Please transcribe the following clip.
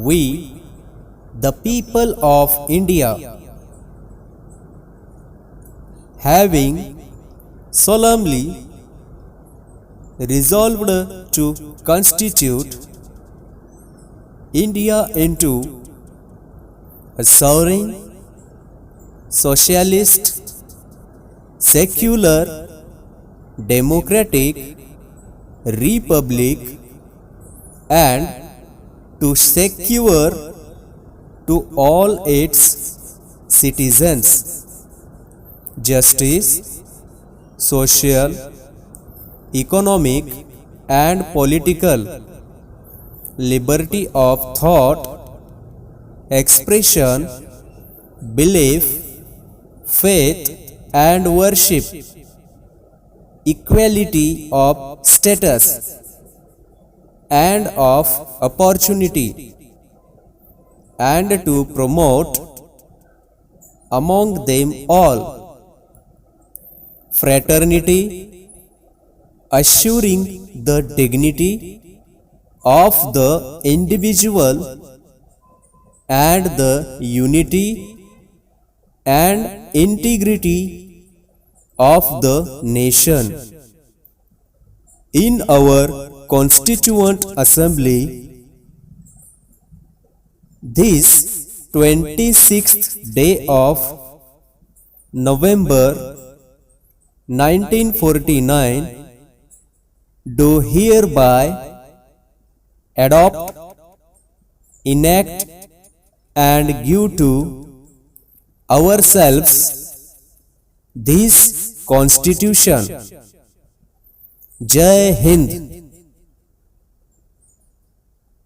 We, the people of India, having solemnly resolved to constitute India into a sovereign, socialist, secular, democratic republic, and to secure to all its citizens justice, social, economic, and political liberty of thought, expression, belief, faith, and worship, equality of status and of opportunity, and to promote among them all fraternity, assuring the dignity of the individual and the unity and integrity of the nation. In our Constituent Assembly, this 26th day of November 1949, do hereby adopt, enact, and give to ourselves this Constitution. Jai Hind.